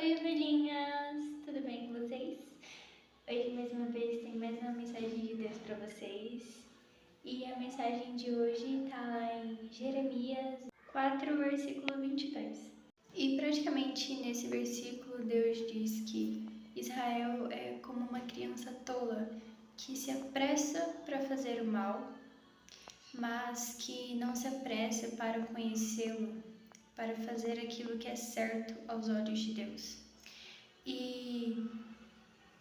Oi, ovelhinhas! Tudo bem com vocês? Hoje, mais uma vez, tem mais uma mensagem de Deus para vocês. E a mensagem de hoje está lá em Jeremias 4, versículo 22. E praticamente nesse versículo, Deus diz que Israel é como uma criança tola que se apressa para fazer o mal, mas que não se apressa para conhecê-lo, para fazer aquilo que é certo aos olhos de Deus. E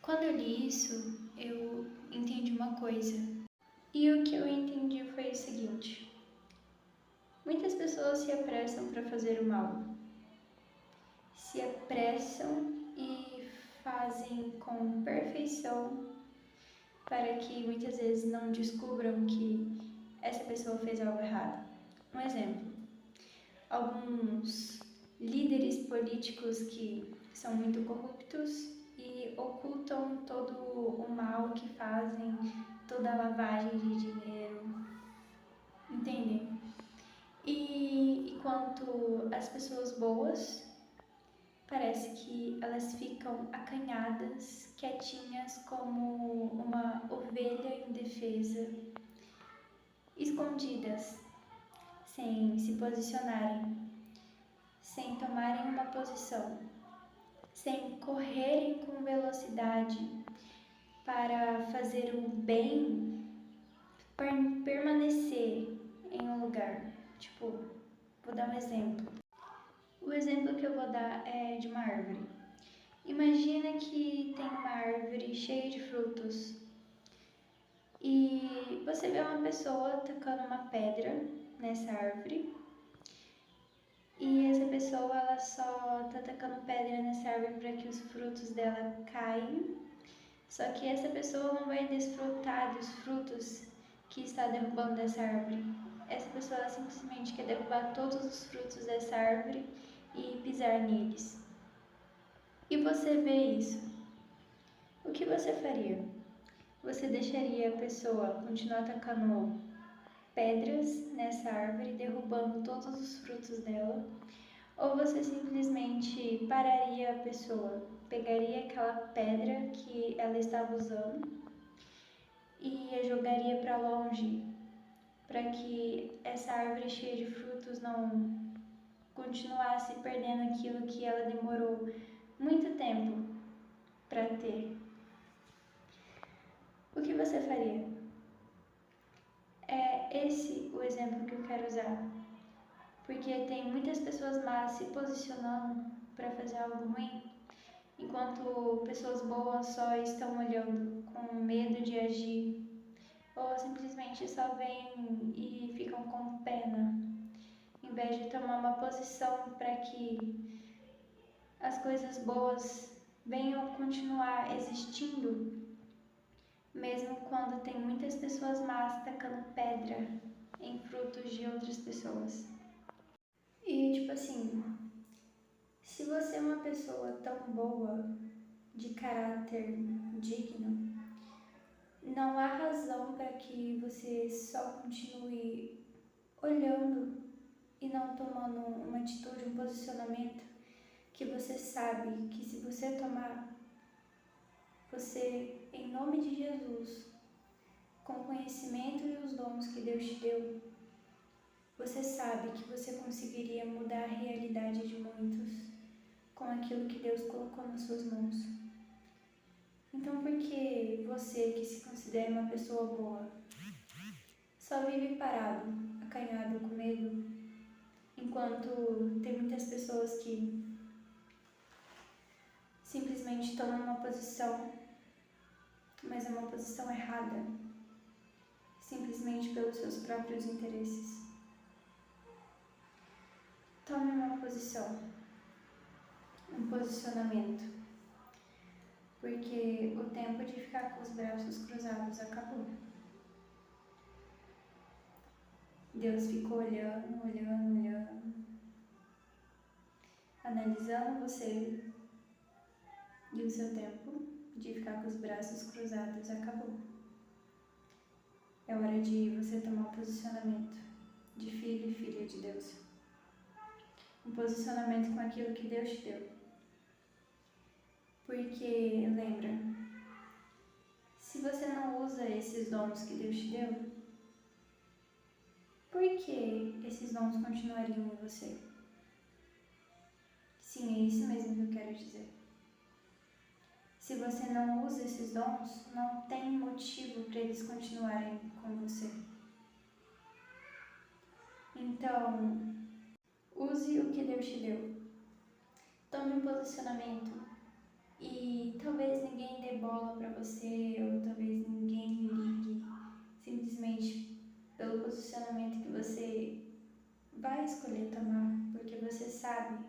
quando eu li isso, eu entendi uma coisa. E o que eu entendi foi o seguinte: muitas pessoas se apressam para fazer o mal. Se apressam e fazem com perfeição para que muitas vezes não descubram que essa pessoa fez algo errado. Um exemplo: alguns líderes políticos que são muito corruptos e ocultam todo o mal que fazem, toda a lavagem de dinheiro, entendem? E enquanto as pessoas boas, parece que elas ficam acanhadas, quietinhas como uma ovelha indefesa, escondidas, sem se posicionarem, sem tomarem uma posição, sem correrem com velocidade para fazer o bem permanecer em um lugar. Tipo, vou dar um exemplo. O exemplo que eu vou dar é de uma árvore. Imagina que tem uma árvore cheia de frutos e você vê uma pessoa tacando uma pedra nessa árvore. E essa pessoa, ela só tá tacando pedra nessa árvore para que os frutos dela caem. Só que essa pessoa não vai desfrutar dos frutos que está derrubando dessa árvore. Essa pessoa, ela simplesmente quer derrubar todos os frutos dessa árvore e pisar neles. E você vê isso. O que você faria? Você deixaria a pessoa continuar tacando pedras nessa árvore, derrubando todos os frutos dela? Ou você simplesmente pararia a pessoa, pegaria aquela pedra que ela estava usando e a jogaria para longe, para que essa árvore cheia de frutos não continuasse perdendo aquilo que ela demorou muito tempo para ter? O que você faria? É esse o exemplo que eu quero usar, porque tem muitas pessoas más se posicionando para fazer algo ruim, enquanto pessoas boas só estão olhando com medo de agir, ou simplesmente só vêm e ficam com pena, em vez de tomar uma posição para que as coisas boas venham continuar existindo, mesmo quando tem muitas pessoas más tacando pedra em frutos de outras pessoas. E tipo assim, se você é uma pessoa tão boa, de caráter digno, não há razão para que você só continue olhando e não tomando uma atitude, um posicionamento que você sabe que se você tomar, você, em nome de Jesus, com o conhecimento e os dons que Deus te deu, você sabe que você conseguiria mudar a realidade de muitos com aquilo que Deus colocou nas suas mãos. Então, por que você, que se considera uma pessoa boa, só vive parado, acanhado, com medo, enquanto tem muitas pessoas que simplesmente tomam uma posição, mas é uma posição errada, simplesmente pelos seus próprios interesses? Tome uma posição, um posicionamento, porque o tempo de ficar com os braços cruzados acabou. Deus ficou olhando, analisando você, e o seu tempo de ficar com os braços cruzados acabou. É hora de você tomar um posicionamento de filho e filha de Deus. Um posicionamento com aquilo que Deus te deu. Porque, lembra, se você não usa esses dons que Deus te deu, por que esses dons continuariam em você? Sim, é isso mesmo que eu quero dizer. Se você não usa esses dons, não tem motivo para eles continuarem com você. Então, use o que Deus te deu. Tome um posicionamento e talvez ninguém dê bola para você ou talvez ninguém ligue simplesmente pelo posicionamento que você vai escolher tomar, porque você sabe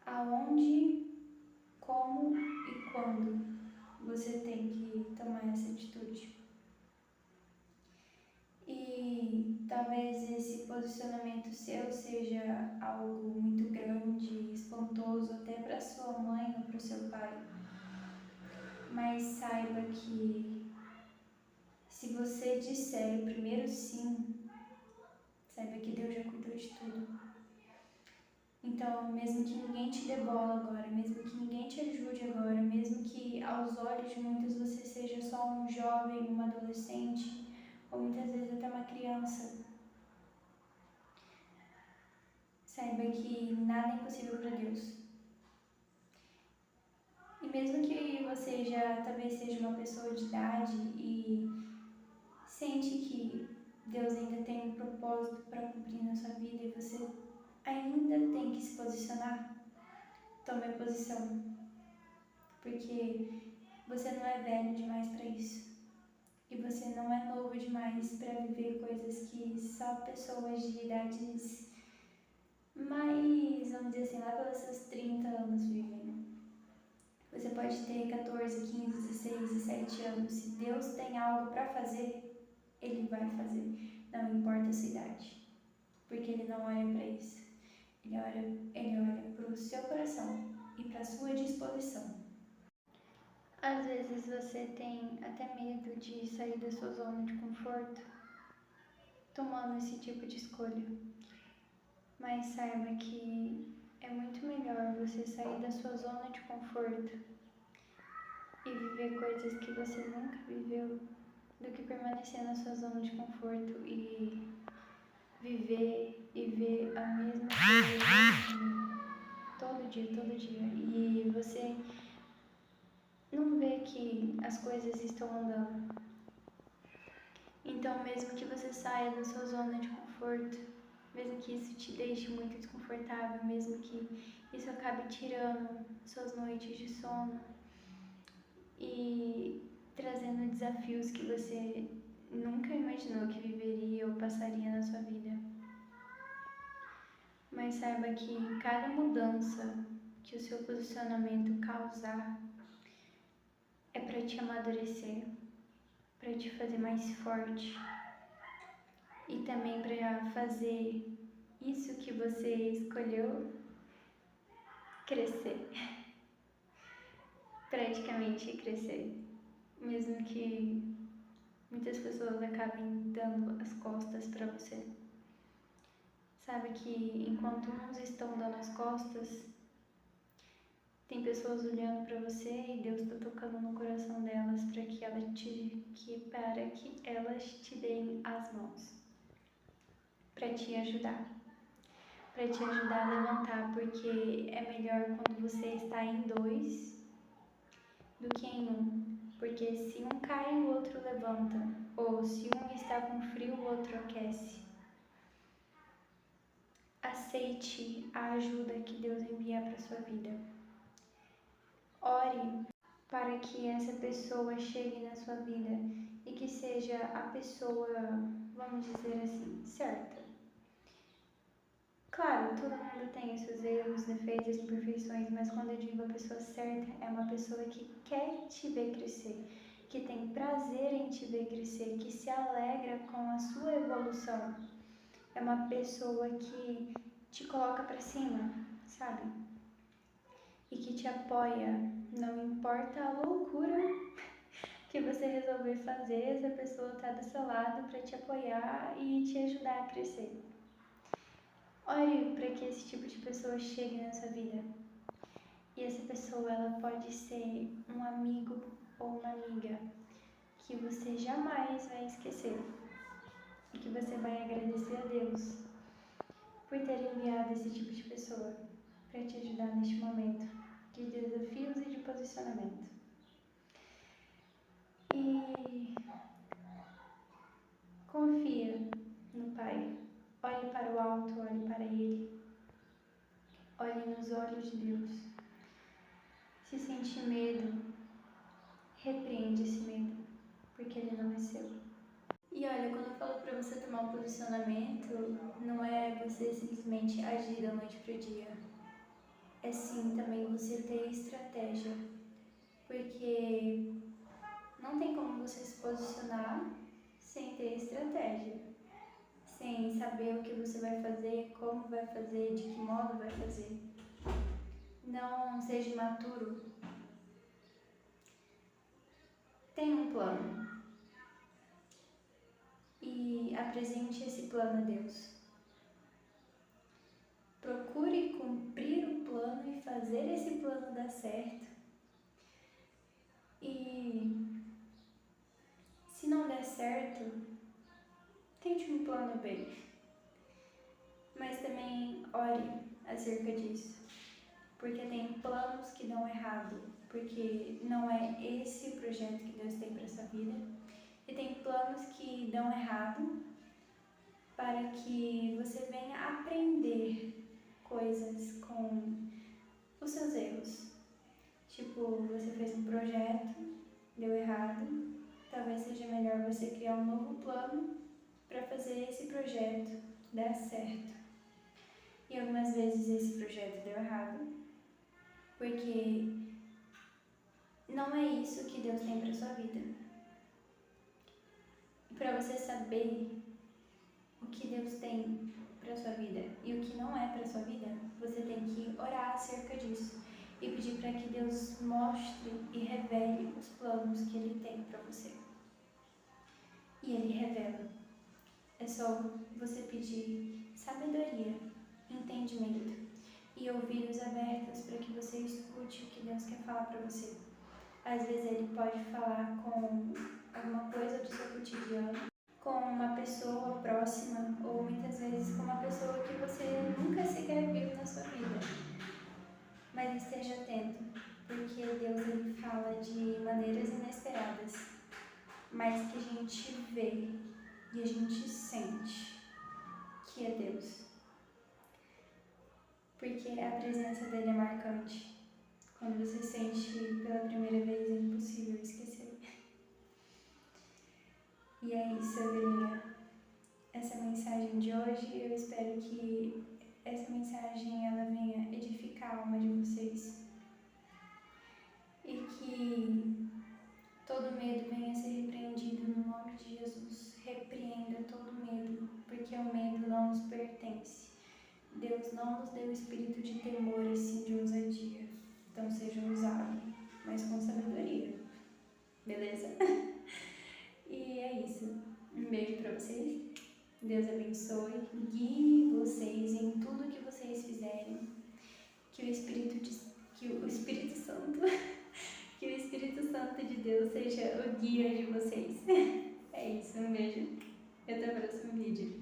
aonde, como e quando você tem que tomar essa atitude. E talvez esse posicionamento seu seja algo muito grande, espantoso até para sua mãe ou para o seu pai. Mas saiba que se você disser o primeiro sim, saiba que Deus já cuidou de tudo. Então, mesmo que ninguém te dê bola agora, mesmo que ninguém te ajude agora, mesmo que aos olhos de muitos você seja só um jovem, uma adolescente, ou muitas vezes até uma criança, saiba que nada é impossível para Deus. E mesmo que você já talvez seja uma pessoa de idade e sente que Deus ainda tem um propósito para cumprir na sua vida e você ainda tem que se posicionar, tome a posição, porque você não é velho demais para isso e você não é novo demais para viver coisas que só pessoas de idades mais, vamos dizer assim, lá pelos seus 30 anos vivem. Você pode ter 14, 15, 16, 17 anos. Se Deus tem algo para fazer, Ele vai fazer. Não importa a sua idade. Porque Ele não olha para isso. Ele olha para o seu coração e para a sua disposição. Às vezes você tem até medo de sair da sua zona de conforto, tomando esse tipo de escolha. Mas saiba que é muito melhor você sair da sua zona de conforto e viver coisas que você nunca viveu do que permanecer na sua zona de conforto e viver e ver a mesma coisa todo dia. E você não vê que as coisas estão andando. Então, mesmo que você saia da sua zona de conforto, mesmo que isso te deixe muito desconfortável, mesmo que isso acabe tirando suas noites de sono e trazendo desafios que você nunca imaginou que viveria ou passaria na sua vida. Mas saiba que cada mudança que o seu posicionamento causar é para te amadurecer, para te fazer mais forte e também para fazer isso que você escolheu crescer. Praticamente crescer. Mesmo que muitas pessoas acabem dando as costas para você. Sabe que enquanto uns estão dando as costas, tem pessoas olhando para você e Deus está tocando no coração delas para que elas te deem as mãos, para te ajudar a levantar, porque é melhor quando você está em dois do que em um, porque se um cai o outro levanta, ou se um está com frio o outro aquece. Aceite a ajuda que Deus enviar para sua vida. Ore para que essa pessoa chegue na sua vida e que seja a pessoa, vamos dizer assim, certa. Claro, todo mundo tem os seus erros, defeitos, imperfeições, mas quando eu digo a pessoa certa, é uma pessoa que quer te ver crescer, que tem prazer em te ver crescer, que se alegra com a sua evolução. É uma pessoa que te coloca para cima, sabe? E que te apoia, não importa a loucura que você resolver fazer, essa pessoa está do seu lado para te apoiar e te ajudar a crescer. Ore para que esse tipo de pessoa chegue na sua vida. E essa pessoa ela pode ser um amigo ou uma amiga que você jamais vai esquecer e que você vai agradecer a Deus por ter enviado esse tipo de pessoa para te ajudar neste momento de desafios e de posicionamento. E confia no Pai. Olhe para o alto, olhe para Ele. Olhe nos olhos de Deus. Se sente medo, repreende esse medo, porque ele não é seu. E olha, quando eu falo para você tomar um posicionamento, não é você simplesmente agir da noite pro dia. É sim também você ter estratégia, porque não tem como você se posicionar sem ter estratégia, sem saber o que você vai fazer, como vai fazer, de que modo vai fazer. Não seja imaturo. Tenha um plano e apresente esse plano a Deus. Procure cumprir o plano e fazer esse plano dar certo. E se não der certo, tente um plano B. Mas também ore acerca disso. Porque tem planos que dão errado. Porque não é esse o projeto que Deus tem para sua vida. E tem planos que dão errado para que você venha aprender coisas com os seus erros. Tipo, você fez um projeto, deu errado, talvez seja melhor você criar um novo plano para fazer esse projeto dar certo. E algumas vezes esse projeto deu errado, porque não é isso que Deus tem para sua vida. E para você saber o que Deus tem para sua vida e o que não é para sua vida, você tem que orar acerca disso e pedir para que Deus mostre e revele os planos que Ele tem para você. E Ele revela. É só você pedir sabedoria, entendimento e ouvidos abertos para que você escute o que Deus quer falar para você. Às vezes Ele pode falar com alguma coisa do seu cotidiano, com uma pessoa próxima ou muitas vezes com uma pessoa que você nunca sequer viu na sua vida. Mas esteja atento, porque Deus ele fala de maneiras inesperadas, mas que a gente vê e a gente sente que é Deus. Porque a presença dele é marcante. Quando você sente pela primeira vez, é impossível esquecer. E é isso, ovelhinha. Essa mensagem de hoje, eu espero que essa mensagem ela venha edificar a alma de vocês. E que todo medo venha a ser repreendido no nome de Jesus. Repreenda todo medo, porque o medo não nos pertence. Deus não nos deu espírito de temor e sim de ousadia. Então seja ousado, mas com sabedoria. Beleza? E é isso. Um beijo pra vocês. Deus abençoe. Guie vocês em tudo que vocês fizerem. Que o Espírito Santo que o Espírito Santo de Deus seja o guia de vocês. É isso, um beijo e até o próximo vídeo.